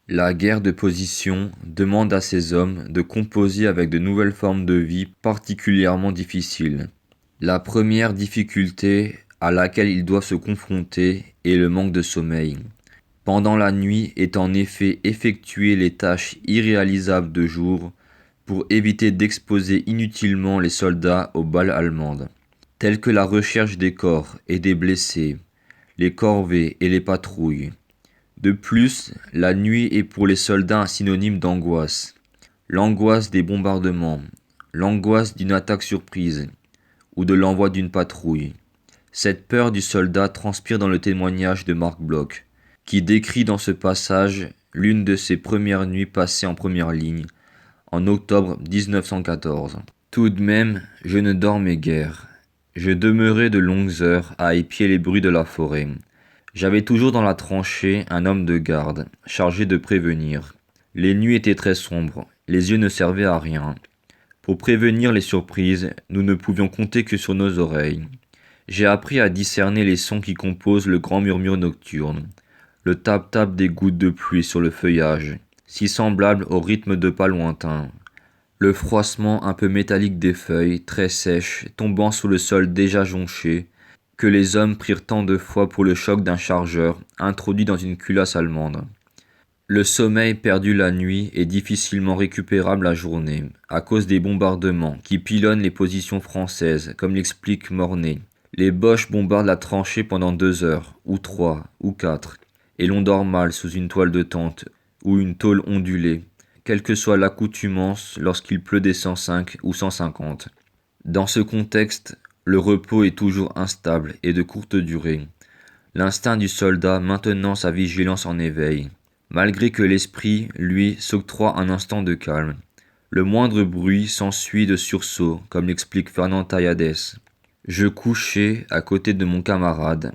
La guerre de position demande à ces hommes de composer avec de nouvelles formes de vie particulièrement difficiles. La première difficulté à laquelle ils doivent se confronter est le manque de sommeil. Pendant la nuit est en effet effectuer les tâches irréalisables de jour pour éviter d'exposer inutilement les soldats aux balles allemandes, telles que la recherche des corps et des blessés, les corvées et les patrouilles. De plus, la nuit est pour les soldats un synonyme d'angoisse. L'angoisse des bombardements, l'angoisse d'une attaque surprise ou de l'envoi d'une patrouille. Cette peur du soldat transpire dans le témoignage de Marc Bloch, qui décrit dans ce passage l'une de ses premières nuits passées en première ligne, en octobre 1914. Tout de même, je ne dormais guère. Je demeurais de longues heures à épier les bruits de la forêt. J'avais toujours dans la tranchée un homme de garde, chargé de prévenir. Les nuits étaient très sombres, les yeux ne servaient à rien. Pour prévenir les surprises, nous ne pouvions compter que sur nos oreilles. J'ai appris à discerner les sons qui composent le grand murmure nocturne, le tap-tap des gouttes de pluie sur le feuillage, si semblable au rythme de pas lointains, le froissement un peu métallique des feuilles, très sèches, tombant sur le sol déjà jonché, que les hommes prirent tant de fois pour le choc d'un chargeur introduit dans une culasse allemande. Le sommeil perdu la nuit est difficilement récupérable la journée, à cause des bombardements qui pilonnent les positions françaises, comme l'explique Mornay. Les Boches bombardent la tranchée pendant 2 heures, ou 3, ou 4, et l'on dort mal sous une toile de tente, ou une tôle ondulée, quelle que soit l'accoutumance lorsqu'il pleut des 105 ou 150. Dans ce contexte, le repos est toujours instable et de courte durée, l'instinct du soldat maintenant sa vigilance en éveil, malgré que l'esprit, lui, s'octroie un instant de calme. Le moindre bruit s'ensuit de sursaut, comme l'explique Fernand Taillades. Je couchais à côté de mon camarade,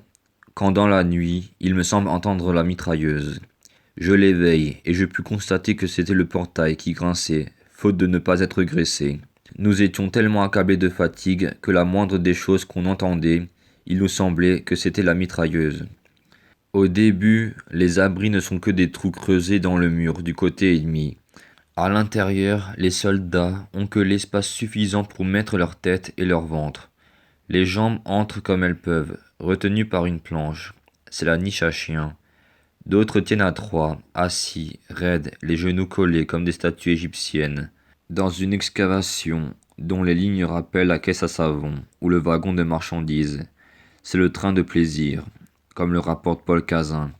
quand dans la nuit, il me semble entendre la mitrailleuse. Je l'éveille, et je pus constater que c'était le portail qui grinçait, faute de ne pas être graissé. Nous étions tellement accablés de fatigue que la moindre des choses qu'on entendait, il nous semblait que c'était la mitrailleuse. Au début, les abris ne sont que des trous creusés dans le mur du côté ennemi. À l'intérieur, les soldats ont que l'espace suffisant pour mettre leur tête et leur ventre. Les jambes entrent comme elles peuvent, retenues par une planche. C'est la niche à chien. D'autres tiennent à 3, assis, raides, les genoux collés comme des statues égyptiennes, dans une excavation dont les lignes rappellent la caisse à savon ou le wagon de marchandises. C'est le train de plaisir, comme le rapporte Paul Cazin.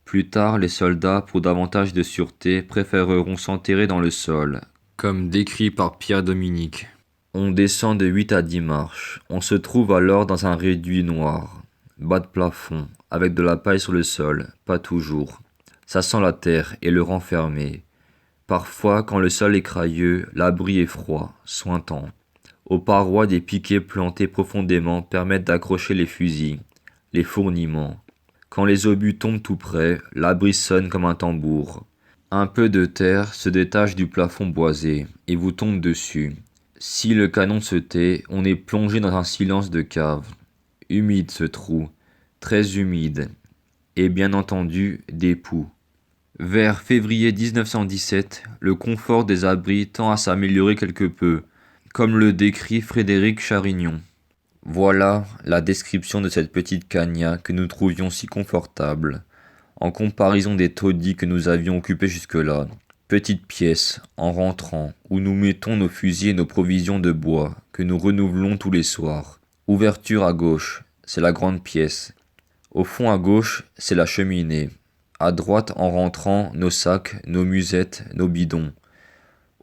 Plus tard, les soldats, pour davantage de sûreté, préféreront s'enterrer dans le sol, comme décrit par Pierre Dominique. On descend de 8 à 10 marches. On se trouve alors dans un réduit noir, bas de plafond, avec de la paille sur le sol, pas toujours. Ça sent la terre et le renfermer. Parfois, quand le sol est crayeux, l'abri est froid, suintant. Aux parois, des piquets plantés profondément permettent d'accrocher les fusils, les fourniments. Quand les obus tombent tout près, l'abri sonne comme un tambour. Un peu de terre se détache du plafond boisé et vous tombe dessus. Si le canon se tait, on est plongé dans un silence de cave. Humide ce trou, très humide, et bien entendu des poux. Vers février 1917, le confort des abris tend à s'améliorer quelque peu, comme le décrit Frédéric Charignon. Voilà la description de cette petite cagnat que nous trouvions si confortable, en comparaison des taudis que nous avions occupés jusque-là. Petite pièce, en rentrant, où nous mettons nos fusils et nos provisions de bois, que nous renouvelons tous les soirs. Ouverture à gauche, c'est la grande pièce. Au fond à gauche, c'est la cheminée. À droite, en rentrant, nos sacs, nos musettes, nos bidons.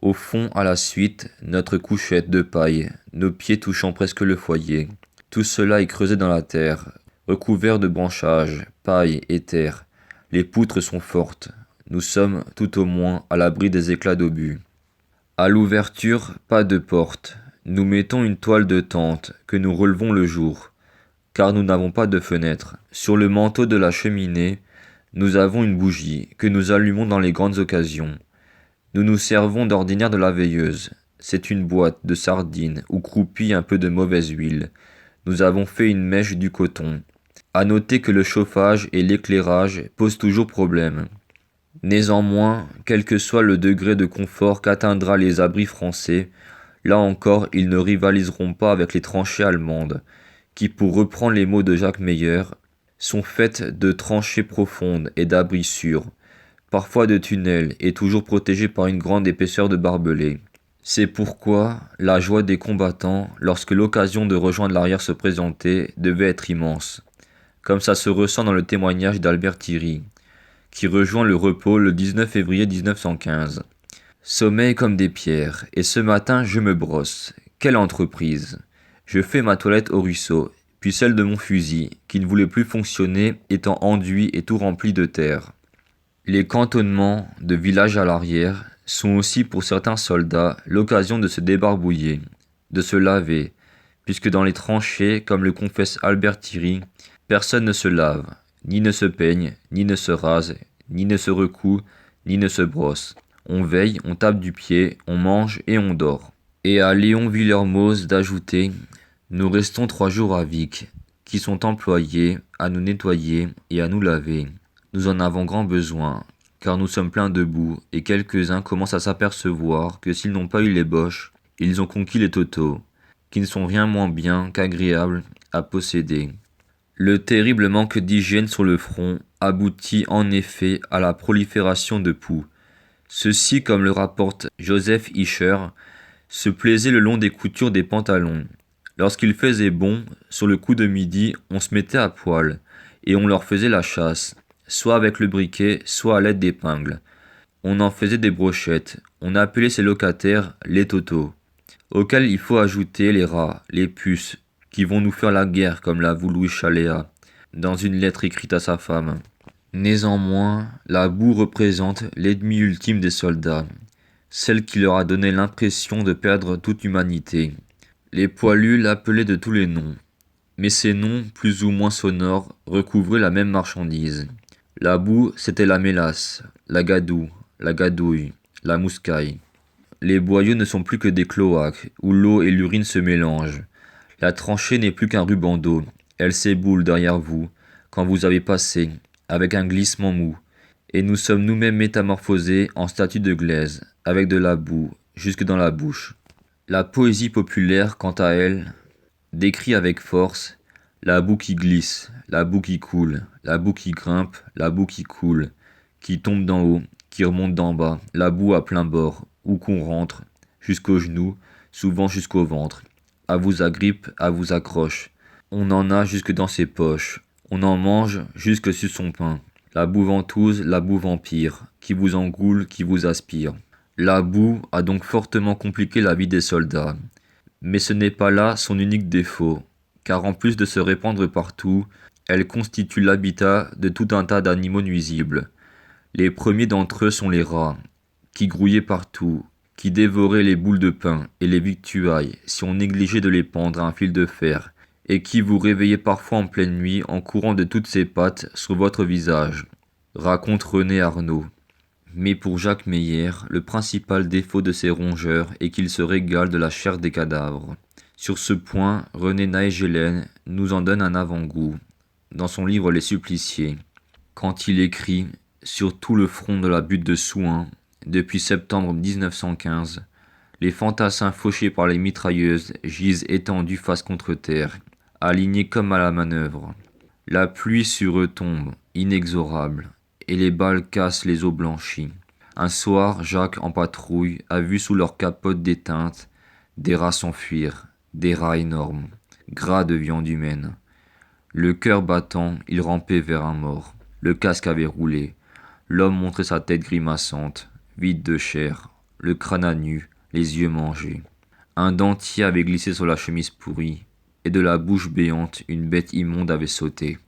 Au fond, à la suite, notre couchette de paille, nos pieds touchant presque le foyer. Tout cela est creusé dans la terre, recouvert de branchages, paille et terre. Les poutres sont fortes. Nous sommes, tout au moins, à l'abri des éclats d'obus. À l'ouverture, pas de porte. Nous mettons une toile de tente, que nous relevons le jour, car nous n'avons pas de fenêtre. Sur le manteau de la cheminée, nous avons une bougie, que nous allumons dans les grandes occasions. Nous nous servons d'ordinaire de la veilleuse. C'est une boîte de sardines où croupit un peu de mauvaise huile. Nous avons fait une mèche du coton. À noter que le chauffage et l'éclairage posent toujours problème. Néanmoins, quel que soit le degré de confort qu'atteindra les abris français, là encore ils ne rivaliseront pas avec les tranchées allemandes, qui, pour reprendre les mots de Jacques Meyer, sont faites de tranchées profondes et d'abris sûrs, parfois de tunnels et toujours protégés par une grande épaisseur de barbelés. C'est pourquoi la joie des combattants, lorsque l'occasion de rejoindre l'arrière se présentait, devait être immense, comme ça se ressent dans le témoignage d'Albert Thierry, qui rejoint le repos le 19 février 1915. Sommeil comme des pierres, et ce matin je me brosse. Quelle entreprise! Je fais ma toilette au ruisseau, puis celle de mon fusil, qui ne voulait plus fonctionner, étant enduit et tout rempli de terre. Les cantonnements, de village à l'arrière, sont aussi pour certains soldats l'occasion de se débarbouiller, de se laver, puisque dans les tranchées, comme le confesse Albert Thierry, personne ne se lave, ni ne se peigne, ni ne se rase, ni ne se recoue, ni ne se brosse. On veille, on tape du pied, on mange et on dort. Et à Léon Villermoz d'ajouter: nous restons 3 jours à Vic, qui sont employés à nous nettoyer et à nous laver. Nous en avons grand besoin, car nous sommes pleins de boue, et quelques-uns commencent à s'apercevoir que s'ils n'ont pas eu les boches, ils ont conquis les totaux, qui ne sont rien moins bien qu'agréables à posséder. Le terrible manque d'hygiène sur le front aboutit en effet à la prolifération de poux. Ceux-ci, comme le rapporte Joseph Ischer, se plaisaient le long des coutures des pantalons. Lorsqu'il faisait bon, sur le coup de midi, on se mettait à poil, et on leur faisait la chasse, soit avec le briquet, soit à l'aide d'épingles. On en faisait des brochettes, on appelait ces locataires les totos, auxquels il faut ajouter les rats, les puces, qui vont nous faire la guerre, comme l'avoue Louis Chaléa, dans une lettre écrite à sa femme. Néanmoins, la boue représente l'ennemi ultime des soldats, celle qui leur a donné l'impression de perdre toute humanité. Les poilus l'appelaient de tous les noms, mais ces noms, plus ou moins sonores, recouvraient la même marchandise. La boue, c'était la mélasse, la gadoue, la gadouille, la mouscaille. Les boyaux ne sont plus que des cloaques, où l'eau et l'urine se mélangent. La tranchée n'est plus qu'un ruban d'eau, elle s'éboule derrière vous, quand vous avez passé, avec un glissement mou, et nous sommes nous-mêmes métamorphosés en statues de glaise, avec de la boue, jusque dans la bouche. La poésie populaire, quant à elle, décrit avec force la boue qui glisse, la boue qui coule, la boue qui grimpe, la boue qui coule, qui tombe d'en haut, qui remonte d'en bas, la boue à plein bord, où qu'on rentre, jusqu'aux genoux, souvent jusqu'au ventre. À vous agrippe, à vous accroche. On en a jusque dans ses poches, on en mange jusque sur son pain. La boue ventouse, la boue vampire, qui vous engoule, qui vous aspire. La boue a donc fortement compliqué la vie des soldats. Mais ce n'est pas là son unique défaut, car en plus de se répandre partout, elle constitue l'habitat de tout un tas d'animaux nuisibles. Les premiers d'entre eux sont les rats, qui grouillaient partout, qui dévoraient les boules de pain et les victuailles si on négligeait de les pendre à un fil de fer, et qui vous réveillaient parfois en pleine nuit en courant de toutes ses pattes sur votre visage, raconte René Arnaud. Mais pour Jacques Meyer, le principal défaut de ces rongeurs est qu'ils se régalent de la chair des cadavres. Sur ce point, René Naegelen nous en donne un avant-goût, dans son livre Les Suppliciés, quand il écrit « Sur tout le front de la butte de Souhain, depuis septembre 1915, les fantassins fauchés par les mitrailleuses gisent étendus face contre terre, alignés comme à la manœuvre. La pluie sur eux tombe, inexorable, et les balles cassent les os blanchis. Un soir, Jacques, en patrouille, a vu sous leur capote déteinte des rats s'enfuir, des rats énormes, gras de viande humaine. Le cœur battant, il rampait vers un mort. Le casque avait roulé. L'homme montrait sa tête grimaçante, vide de chair, le crâne à nu, les yeux mangés. Un dentier avait glissé sur la chemise pourrie, et de la bouche béante, une bête immonde avait sauté.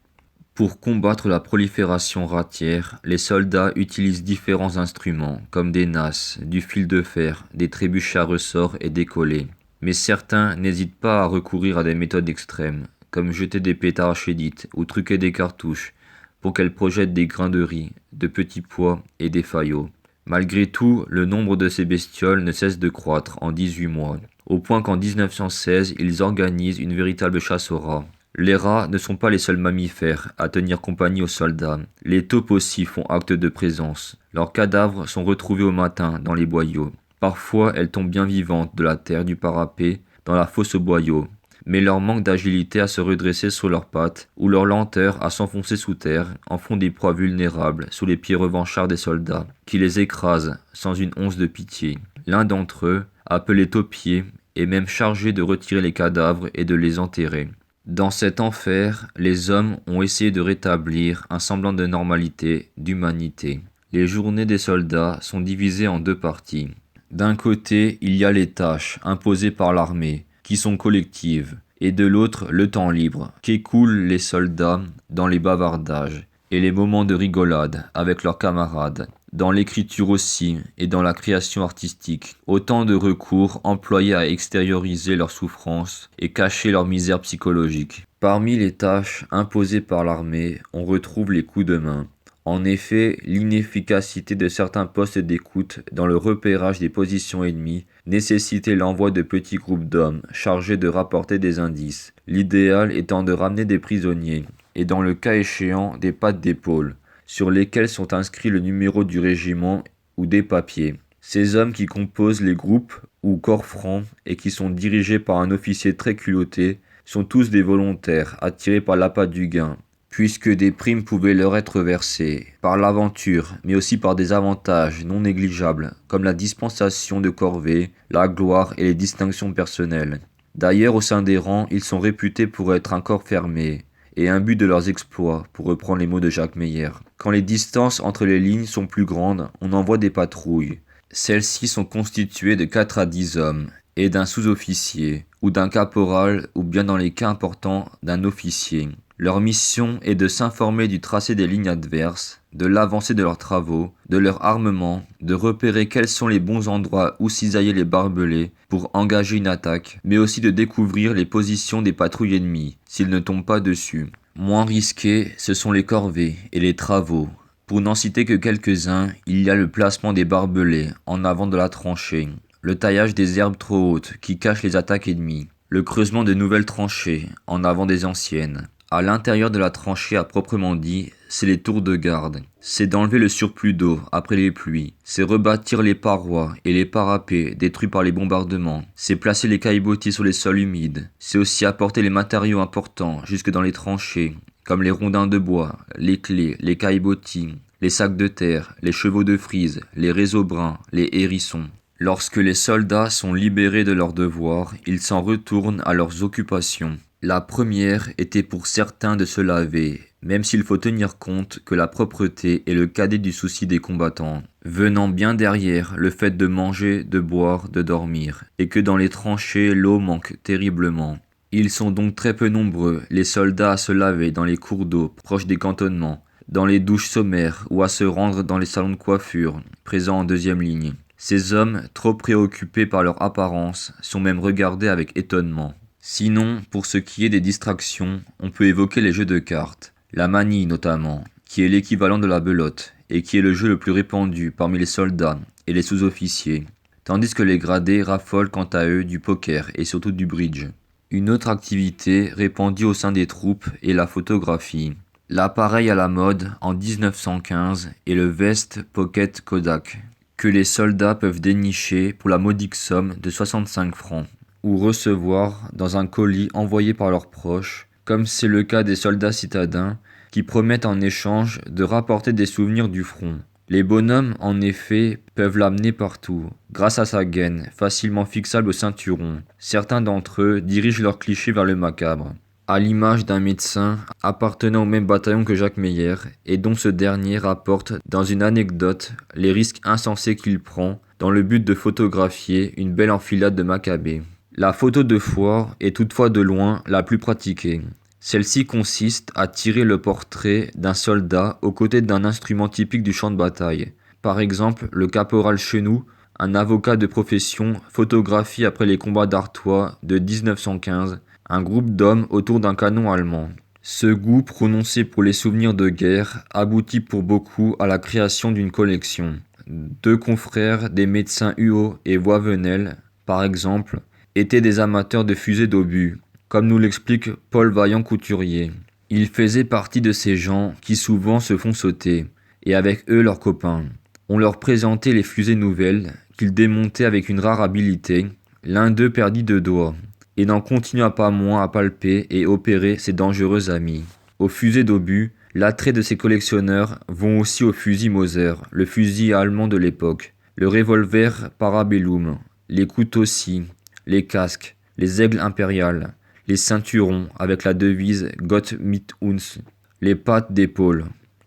Pour combattre la prolifération ratière, les soldats utilisent différents instruments, comme des nasses, du fil de fer, des trébuchets à ressort et des collets. Mais certains n'hésitent pas à recourir à des méthodes extrêmes, comme jeter des pétards chédites ou truquer des cartouches, pour qu'elles projettent des grains de riz, de petits pois et des faillots. Malgré tout, le nombre de ces bestioles ne cesse de croître en 18 mois, au point qu'en 1916, ils organisent une véritable chasse aux rats. Les rats ne sont pas les seuls mammifères à tenir compagnie aux soldats. Les taupes aussi font acte de présence. Leurs cadavres sont retrouvés au matin dans les boyaux. Parfois, elles tombent bien vivantes de la terre du parapet dans la fosse aux boyaux. Mais leur manque d'agilité à se redresser sur leurs pattes ou leur lenteur à s'enfoncer sous terre en font des proies vulnérables sous les pieds revanchards des soldats, qui les écrasent sans une once de pitié. L'un d'entre eux, appelé taupier, est même chargé de retirer les cadavres et de les enterrer. Dans cet enfer, les hommes ont essayé de rétablir un semblant de normalité, d'humanité. Les journées des soldats sont divisées en deux parties. D'un côté, il y a les tâches imposées par l'armée, qui sont collectives, et de l'autre, le temps libre, qu'écoulent les soldats dans les bavardages et les moments de rigolade avec leurs camarades, dans l'écriture aussi et dans la création artistique, autant de recours employés à extérioriser leurs souffrances et cacher leur misère psychologique. Parmi les tâches imposées par l'armée, on retrouve les coups de main. En effet, l'inefficacité de certains postes d'écoute dans le repérage des positions ennemies nécessitait l'envoi de petits groupes d'hommes chargés de rapporter des indices, l'idéal étant de ramener des prisonniers, et dans le cas échéant des pattes d'épaule, sur lesquelles sont inscrits le numéro du régiment ou des papiers. Ces hommes qui composent les groupes ou corps francs et qui sont dirigés par un officier très culotté sont tous des volontaires attirés par l'appât du gain, puisque des primes pouvaient leur être versées, par l'aventure, mais aussi par des avantages non négligeables, comme la dispensation de corvées, la gloire et les distinctions personnelles. D'ailleurs, au sein des rangs, ils sont réputés pour être un corps fermé, et un but de leurs exploits, pour reprendre les mots de Jacques Meyer. Quand les distances entre les lignes sont plus grandes, on envoie des patrouilles. Celles-ci sont constituées de 4 à 10 hommes, et d'un sous-officier, ou d'un caporal, ou bien dans les cas importants, d'un officier. Leur mission est de s'informer du tracé des lignes adverses, de l'avancée de leurs travaux, de leur armement, de repérer quels sont les bons endroits où cisailler les barbelés pour engager une attaque, mais aussi de découvrir les positions des patrouilles ennemies, s'ils ne tombent pas dessus. Moins risqués, ce sont les corvées et les travaux. Pour n'en citer que quelques-uns, il y a le placement des barbelés en avant de la tranchée, le taillage des herbes trop hautes qui cachent les attaques ennemies, le creusement de nouvelles tranchées en avant des anciennes. À l'intérieur de la tranchée à proprement dit, c'est les tours de garde. C'est d'enlever le surplus d'eau après les pluies. C'est rebâtir les parois et les parapets détruits par les bombardements. C'est placer les caillebotis sur les sols humides. C'est aussi apporter les matériaux importants jusque dans les tranchées, comme les rondins de bois, les clés, les caillebotis, les sacs de terre, les chevaux de frise, les réseaux bruns, les hérissons. Lorsque les soldats sont libérés de leurs devoirs, ils s'en retournent à leurs occupations. La première était pour certains de se laver, même s'il faut tenir compte que la propreté est le cadet du souci des combattants, venant bien derrière le fait de manger, de boire, de dormir, et que dans les tranchées l'eau manque terriblement. Ils sont donc très peu nombreux, les soldats à se laver dans les cours d'eau proches des cantonnements, dans les douches sommaires ou à se rendre dans les salons de coiffure, présents en deuxième ligne. Ces hommes, trop préoccupés par leur apparence, sont même regardés avec étonnement. Sinon, pour ce qui est des distractions, on peut évoquer les jeux de cartes, la manie notamment, qui est l'équivalent de la belote, et qui est le jeu le plus répandu parmi les soldats et les sous-officiers, tandis que les gradés raffolent quant à eux du poker et surtout du bridge. Une autre activité répandue au sein des troupes est la photographie. L'appareil à la mode en 1915 est le Vest Pocket Kodak, que les soldats peuvent dénicher pour la modique somme de 65 francs. Ou recevoir dans un colis envoyé par leurs proches, comme c'est le cas des soldats citadins qui promettent en échange de rapporter des souvenirs du front. Les bonhommes, en effet, peuvent l'amener partout, grâce à sa gaine, facilement fixable au ceinturon. Certains d'entre eux dirigent leurs clichés vers le macabre, à l'image d'un médecin appartenant au même bataillon que Jacques Meyer, et dont ce dernier rapporte dans une anecdote les risques insensés qu'il prend dans le but de photographier une belle enfilade de macabées. La photo de foire est toutefois de loin la plus pratiquée. Celle-ci consiste à tirer le portrait d'un soldat aux côtés d'un instrument typique du champ de bataille. Par exemple, le caporal Chenoux, un avocat de profession, photographie après les combats d'Artois de 1915 un groupe d'hommes autour d'un canon allemand. Ce goût prononcé pour les souvenirs de guerre aboutit pour beaucoup à la création d'une collection. Deux confrères des médecins Huot et Voivenel, par exemple, étaient des amateurs de fusées d'obus. comme nous l'explique Paul Vaillant-Couturier. Il faisait partie de ces gens qui souvent se font sauter, et avec eux leurs copains. On leur présentait les fusées nouvelles, qu'ils démontaient avec une rare habileté. L'un d'eux perdit 2 doigts, et n'en continua pas moins à palper et opérer ses dangereux amis. Aux fusées d'obus, l'attrait de ces collectionneurs vont aussi au fusil Mauser, le fusil allemand de l'époque, le revolver Parabellum, les couteaux-scies, les casques, les aigles impériales, les ceinturons avec la devise Gott mit uns, les pattes d'épaule.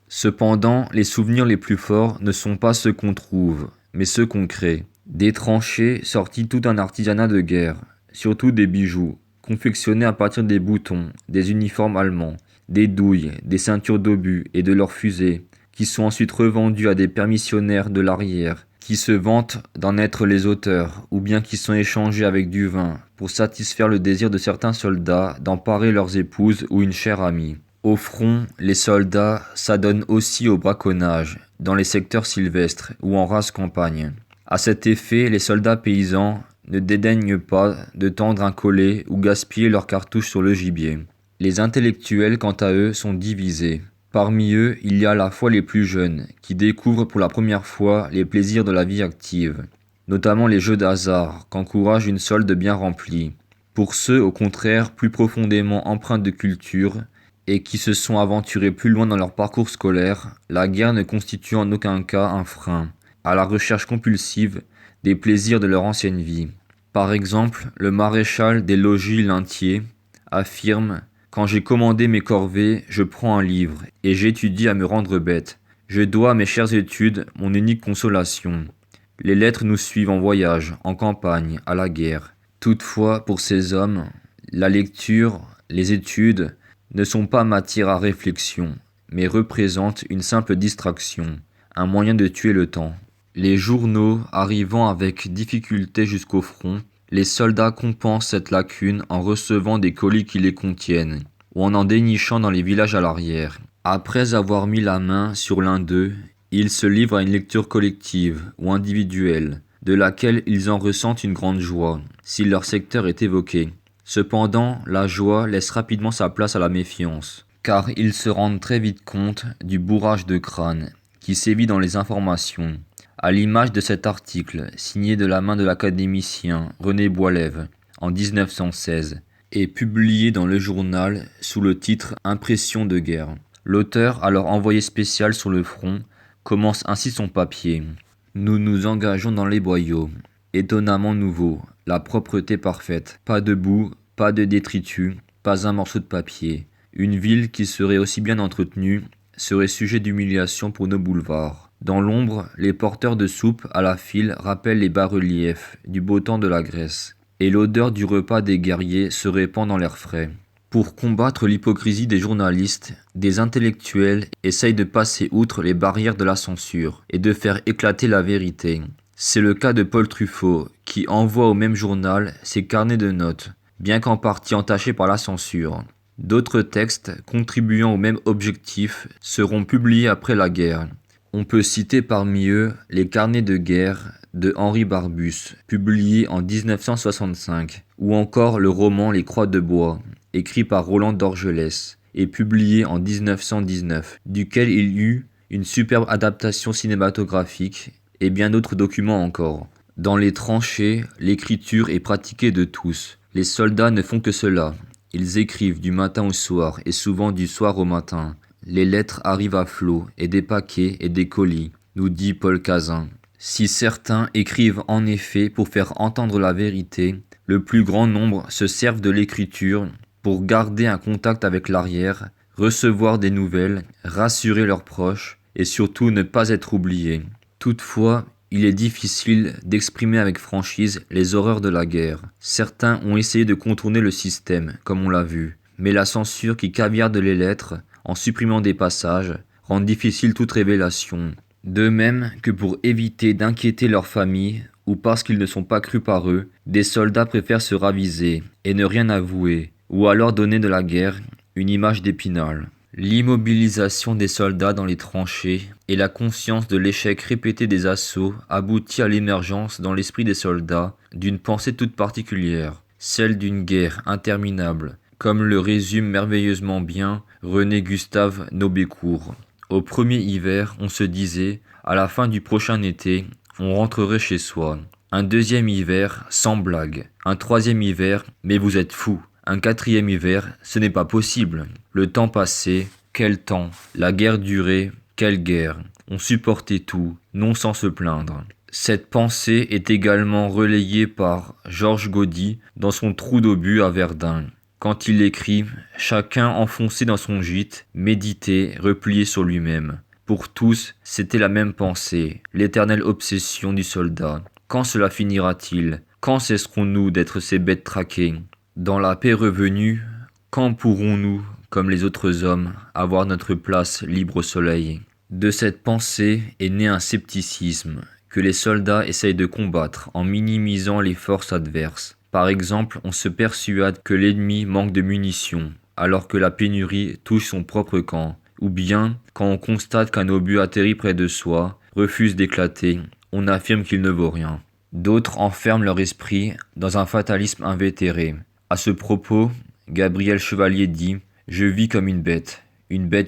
Cependant, les souvenirs les plus forts ne sont pas ceux qu'on trouve, mais ceux qu'on crée. Des tranchées sortit tout un artisanat de guerre, surtout des bijoux, confectionnés à partir des boutons, des uniformes allemands, des douilles, des ceintures d'obus et de leurs fusées, qui sont ensuite revendus à des permissionnaires de l'arrière, qui se vantent d'en être les auteurs, ou bien qui sont échangés avec du vin, pour satisfaire le désir de certains soldats d'en parer leurs épouses ou une chère amie. Au front, les soldats s'adonnent aussi au braconnage, dans les secteurs sylvestres ou en rase campagne. À cet effet, les soldats paysans ne dédaignent pas de tendre un collet ou gaspiller leurs cartouches sur le gibier. Les intellectuels, quant à eux, sont divisés. Parmi eux, il y a à la fois les plus jeunes, qui découvrent pour la première fois les plaisirs de la vie active, notamment les jeux d'hasard, qu'encourage une solde bien remplie. Pour ceux, au contraire, plus profondément empreints de culture, et qui se sont aventurés plus loin dans leur parcours scolaire, la guerre ne constitue en aucun cas un frein à la recherche compulsive des plaisirs de leur ancienne vie. Par exemple, le maréchal des logis Lintier affirme « Quand j'ai commandé mes corvées, je prends un livre, et j'étudie à me rendre bête. Je dois à mes chères études mon unique consolation. Les lettres nous suivent en voyage, en campagne, à la guerre. Toutefois, pour ces hommes, la lecture, les études, ne sont pas matière à réflexion, mais représentent une simple distraction, un moyen de tuer le temps. Les journaux arrivant avec difficulté jusqu'au front, les soldats compensent cette lacune en recevant des colis qui les contiennent, ou en dénichant dans les villages à l'arrière. Après avoir mis la main sur l'un d'eux, ils se livrent à une lecture collective ou individuelle, de laquelle ils en ressentent une grande joie, si leur secteur est évoqué. Cependant, la joie laisse rapidement sa place à la méfiance, car ils se rendent très vite compte du bourrage de crâne qui sévit dans les informations, à l'image de cet article signé de la main de l'académicien René Boilève en 1916 et publié dans le journal sous le titre « Impressions de guerre ». L'auteur, alors envoyé spécial sur le front, commence ainsi son papier. « Nous nous engageons dans les boyaux. Étonnamment nouveau, la propreté parfaite, pas de boue, pas de détritus, pas un morceau de papier. Une ville qui serait aussi bien entretenue serait sujet d'humiliation pour nos boulevards. Dans l'ombre, les porteurs de soupe à la file rappellent les bas-reliefs du beau temps de la Grèce, et l'odeur du repas des guerriers se répand dans l'air frais. Pour combattre l'hypocrisie des journalistes, des intellectuels essayent de passer outre les barrières de la censure et de faire éclater la vérité. C'est le cas de Paul Truffaut, qui envoie au même journal ses carnets de notes, bien qu'en partie entachés par la censure. D'autres textes, contribuant au même objectif, seront publiés après la guerre. On peut citer parmi eux les carnets de guerre de Henri Barbus, publié en 1965, ou encore le roman Les Croix de bois, écrit par Roland Dorgelès, et publié en 1919, duquel il y eut une superbe adaptation cinématographique et bien d'autres documents encore. Dans les tranchées, l'écriture est pratiquée de tous. Les soldats ne font que cela. Ils écrivent du matin au soir et souvent du soir au matin. Les lettres arrivent à flot, et des paquets et des colis, nous dit Paul Cazin. Si certains écrivent en effet pour faire entendre la vérité, le plus grand nombre se servent de l'écriture pour garder un contact avec l'arrière, recevoir des nouvelles, rassurer leurs proches et surtout ne pas être oubliés. Toutefois, il est difficile d'exprimer avec franchise les horreurs de la guerre. Certains ont essayé de contourner le système, comme on l'a vu, mais la censure qui caviarde les lettres, en supprimant des passages, rend difficile toute révélation. De même que pour éviter d'inquiéter leur famille, ou parce qu'ils ne sont pas crus par eux, des soldats préfèrent se raviser et ne rien avouer, ou alors donner de la guerre une image d'Épinal. L'immobilisation des soldats dans les tranchées et la conscience de l'échec répété des assauts aboutit à l'émergence dans l'esprit des soldats d'une pensée toute particulière, celle d'une guerre interminable, comme le résume merveilleusement bien René Gustave Nobécourt. Au premier hiver, on se disait, à la fin du prochain été, on rentrerait chez soi. Un deuxième hiver, sans blague. Un troisième hiver, mais vous êtes fous. Un quatrième hiver, ce n'est pas possible. Le temps passait, quel temps. La guerre durait, quelle guerre. On supportait tout, non sans se plaindre. Cette pensée est également relayée par Georges Gaudy dans son Trou d'obus à Verdun. Quand il écrit « Chacun enfoncé dans son gîte, médité, replié sur lui-même ». Pour tous, c'était la même pensée, l'éternelle obsession du soldat. Quand cela finira-t-il? Quand cesserons-nous d'être ces bêtes traquées? Dans la paix revenue, quand pourrons-nous, comme les autres hommes, avoir notre place libre au soleil? De cette pensée est né un scepticisme que les soldats essayent de combattre en minimisant les forces adverses. Par exemple, on se persuade que l'ennemi manque de munitions, alors que la pénurie touche son propre camp. Ou bien, quand on constate qu'un obus atterrit près de soi, refuse d'éclater, on affirme qu'il ne vaut rien. D'autres enferment leur esprit dans un fatalisme invétéré. À ce propos, Gabriel Chevalier dit « Je vis comme une bête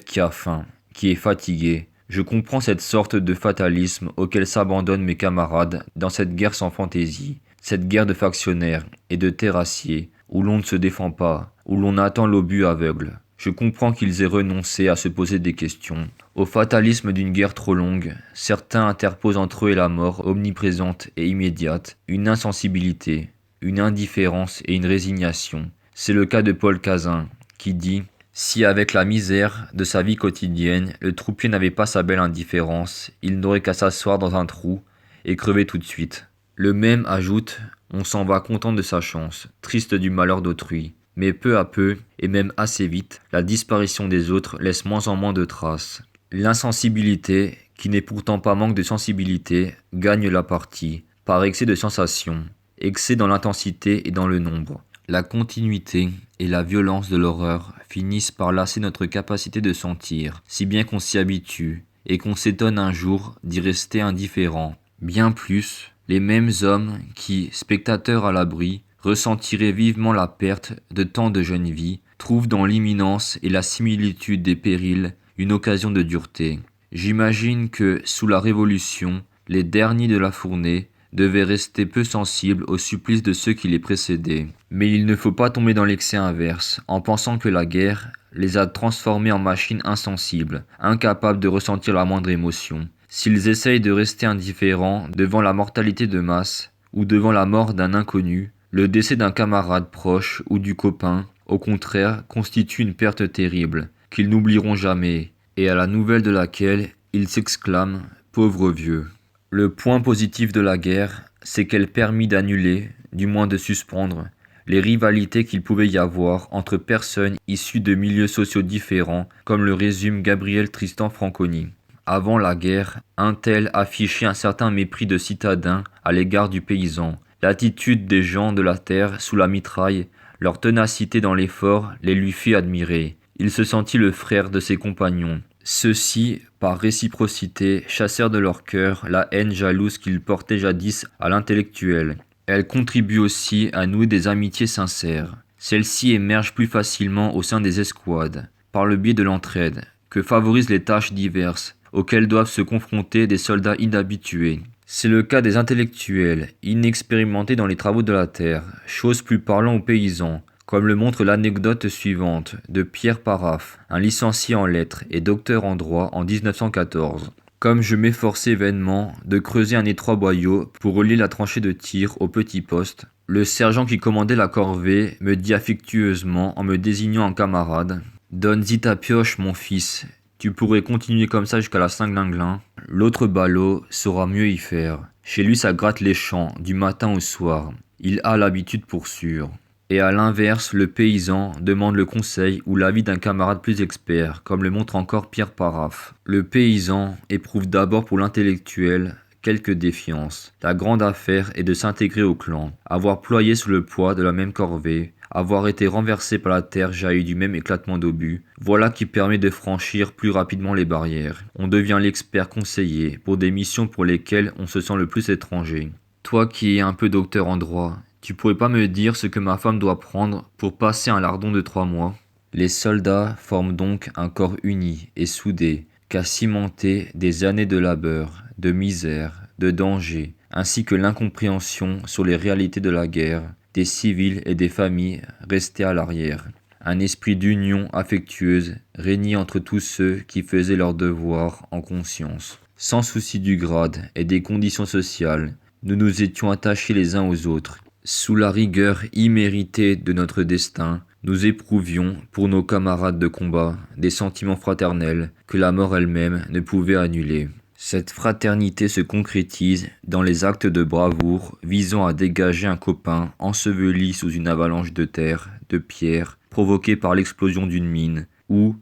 qui a faim, qui est fatiguée. Je comprends cette sorte de fatalisme auquel s'abandonnent mes camarades dans cette guerre sans fantaisie, cette guerre de factionnaires et de terrassiers, où l'on ne se défend pas, où l'on attend l'obus aveugle. Je comprends qu'ils aient renoncé à se poser des questions. Au fatalisme d'une guerre trop longue, certains interposent entre eux et la mort omniprésente et immédiate, une insensibilité, une indifférence et une résignation. C'est le cas de Paul Cazin, qui dit « Si avec la misère de sa vie quotidienne, le troupier n'avait pas sa belle indifférence, il n'aurait qu'à s'asseoir dans un trou et crever tout de suite. » Le même ajoute « On s'en va content de sa chance, triste du malheur d'autrui. » Mais peu à peu, et même assez vite, la disparition des autres laisse moins en moins de traces. L'insensibilité, qui n'est pourtant pas manque de sensibilité, gagne la partie, par excès de sensation, excès dans l'intensité et dans le nombre. La continuité et la violence de l'horreur finissent par lasser notre capacité de sentir, si bien qu'on s'y habitue, et qu'on s'étonne un jour d'y rester indifférent. Bien plus, les mêmes hommes qui, spectateurs à l'abri, ressentiraient vivement la perte de tant de jeunes vies, trouvent dans l'imminence et la similitude des périls une occasion de dureté. J'imagine que, sous la Révolution, les derniers de la fournée devaient rester peu sensibles au supplice de ceux qui les précédaient. Mais il ne faut pas tomber dans l'excès inverse, en pensant que la guerre les a transformés en machines insensibles, incapables de ressentir la moindre émotion. S'ils essayent de rester indifférents devant la mortalité de masse, ou devant la mort d'un inconnu, le décès d'un camarade proche ou du copain, au contraire, constitue une perte terrible, qu'ils n'oublieront jamais, et à la nouvelle de laquelle ils s'exclament « pauvre vieux ». Le point positif de la guerre, c'est qu'elle permit d'annuler, du moins de suspendre, les rivalités qu'il pouvait y avoir entre personnes issues de milieux sociaux différents, comme le résume Gabriel Tristan Franconi. Avant la guerre, un tel affichait un certain mépris de citadin à l'égard du paysan. L'attitude des gens de la terre sous la mitraille, leur ténacité dans l'effort les lui fit admirer. Il se sentit le frère de ses compagnons. Ceux-ci, par réciprocité, chassèrent de leur cœur la haine jalouse qu'ils portaient jadis à l'intellectuel. Elle contribue aussi à nouer des amitiés sincères. Celles-ci émergent plus facilement au sein des escouades, par le biais de l'entraide, que favorisent les tâches diverses, auxquelles doivent se confronter des soldats inhabitués. C'est le cas des intellectuels, inexpérimentés dans les travaux de la terre, chose plus parlant aux paysans, comme le montre l'anecdote suivante de Pierre Paraphe, un licencié en lettres et docteur en droit en 1914. Comme je m'efforçais vainement de creuser un étroit boyau pour relier la tranchée de tir au petit poste, le sergent qui commandait la corvée me dit affectueusement en me désignant en camarade « Donne-y ta pioche, mon fils, tu pourrais continuer comme ça jusqu'à la Saint-Glinglin. L'autre ballot saura mieux y faire. Chez lui ça gratte les champs, du matin au soir. Il a l'habitude pour sûr. » Et à l'inverse, le paysan demande le conseil ou l'avis d'un camarade plus expert, comme le montre encore Pierre Paraphe. Le paysan éprouve d'abord pour l'intellectuel quelque défiance. La grande affaire est de s'intégrer au clan, avoir ployé sous le poids de la même corvée, avoir été renversé par la terre jaillie du même éclatement d'obus. Voilà qui permet de franchir plus rapidement les barrières. On devient l'expert conseiller pour des missions pour lesquelles on se sent le plus étranger. Toi qui es un peu docteur en droit, Tu pourrais pas me dire ce que ma femme doit prendre pour passer un lardon de 3 mois? Les soldats forment donc un corps uni et soudé, qu'a cimenté des années de labeur, de misère, de danger, ainsi que l'incompréhension sur les réalités de la guerre, des civils et des familles restés à l'arrière. Un esprit d'union affectueuse régnait entre tous ceux qui faisaient leur devoir en conscience. Sans souci du grade et des conditions sociales, nous nous étions attachés les uns aux autres. Sous la rigueur imméritée de notre destin, nous éprouvions, pour nos camarades de combat, des sentiments fraternels que la mort elle-même ne pouvait annuler. Cette fraternité se concrétise dans les actes de bravoure visant à dégager un copain enseveli sous une avalanche de terre, de pierres, provoquée par l'explosion d'une mine, ou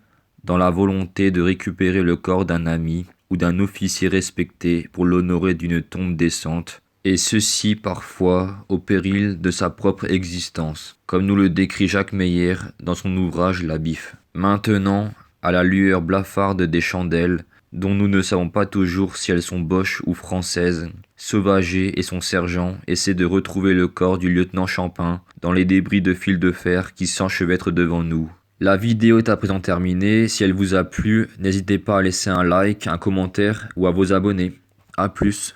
dans la volonté de récupérer le corps d'un ami ou d'un officier respecté pour l'honorer d'une tombe décente, et ceci parfois au péril de sa propre existence, comme nous le décrit Jacques Meyer dans son ouvrage La Bif. Maintenant, à la lueur blafarde des chandelles, dont nous ne savons pas toujours si elles sont boches ou françaises, Sauvager et son sergent essaient de retrouver le corps du lieutenant Champin dans les débris de fils de fer qui s'enchevêtrent devant nous. La vidéo est à présent terminée. Si elle vous a plu, n'hésitez pas à laisser un like, un commentaire ou à vous abonner. A plus.